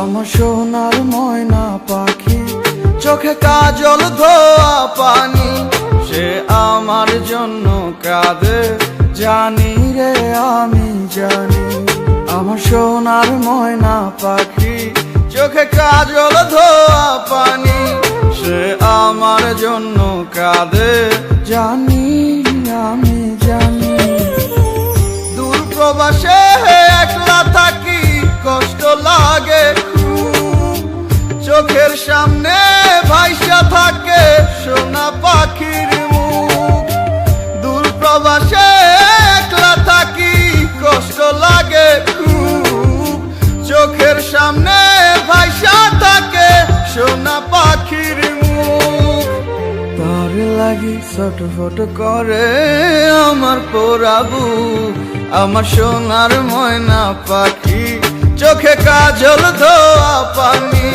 আমার সোনার ময়না পাখি, চোখে কাজল ধোয়া পানি, সে আমার জন্য কাঁদে জানি রে আমি জানি। আমার সোনার ময়না পাখি, চোখে কাজল ধোয়া পানি, সে আমার জন্য কাঁদে জানি আমি জানি। দূর প্রবাসে একলা থাকি, কষ্ট লাগে খুব, চোখের সামনে ভাইসা থাকে সোনা পাখির মুখ। দূর প্রবাসে একলা থাকি, কষ্ট লাগে খুব, চোখের সামনে ভাইসা থাকে সোনা পাখির মুখ। তার লাগি ছটফট করে আমার পোড়াবু, আমার সোনার ময়না পাখি, চোখে কাজল ধোয়া পানি,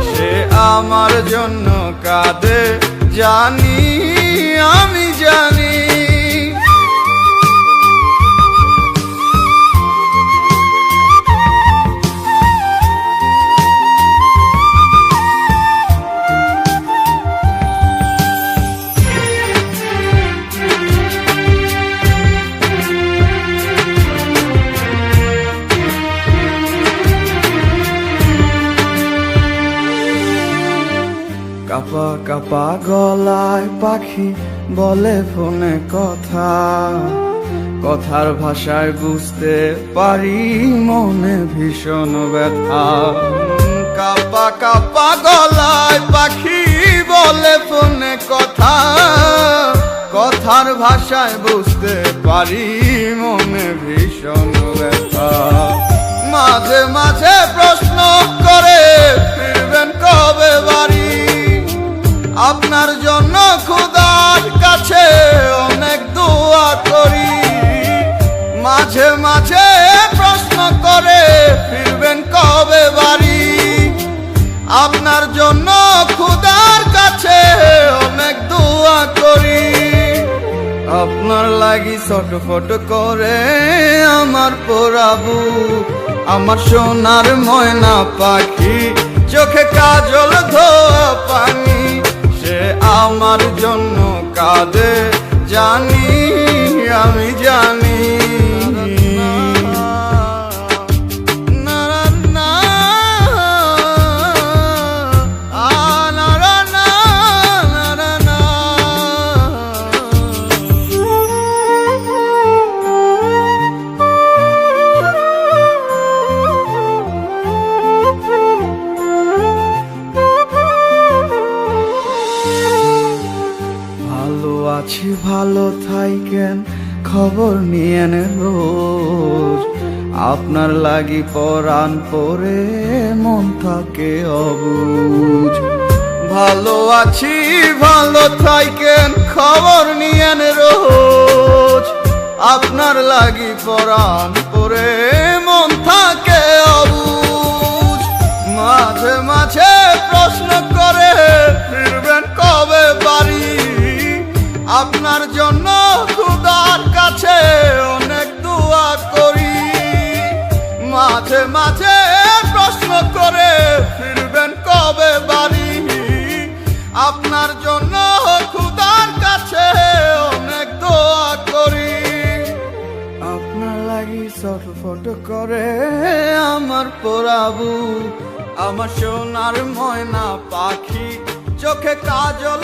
সে আমার জন্য কাঁদে জানি আমি জানি। কাপা কাপা গলায় পাখি বলে ফোনে কথা, কথার ভাষায় বুঝতে পারি মনে ভীষণ ব্যথা। কাপা কাপা গলায় পাখি বলে ফোনে কথা, কথার ভাষায় বুঝতে পারি মনে ভীষণ ব্যথা। মাঝে মাঝে প্রশ্ন করে ফিরবেন কবে বাড়ি, আপনার জন্য খোদার কাছে অনেক দোয়া করি। মাঝে মাঝে প্রশ্ন করে ফিরবেন কবে বাড়ি, আপনার জন্য খোদার কাছে অনেক দোয়া করি। আপনার লাগি ছটফট করে আমার পোড়াবু, আমার সোনার ময়না পাখি, চোখে কাজল ধোয়া পানি, সে আমার জন্য কাঁদে জানি আমি জানি। আছি ভালো থাইকেন, খবর নিয়েন রোজ, আপনার লাগি পরাণ পরে মন থাকে অবুঝ। ভালো আছি ভালো থাইকেন, খবর নিয়েন রোজ, আপনার লাগি পরাণ পরে মন থাকে অবুঝ। মাঝে মাঝে প্রশ্ন করে ফিরবেন কবে বাড়ি, আপনার জন্য খোদার কাছে অনেক দোয়া করি। মাঝে মাঝে প্রশ্ন করে ফিরবেন কবে বাড়ি, আপনার জন্য খোদার কাছে অনেক দোয়া করি। আপনার লাগি ছটফট করে আমার পোড়াবু, আমার সোনার ময়না পাখি, চোখে কাজল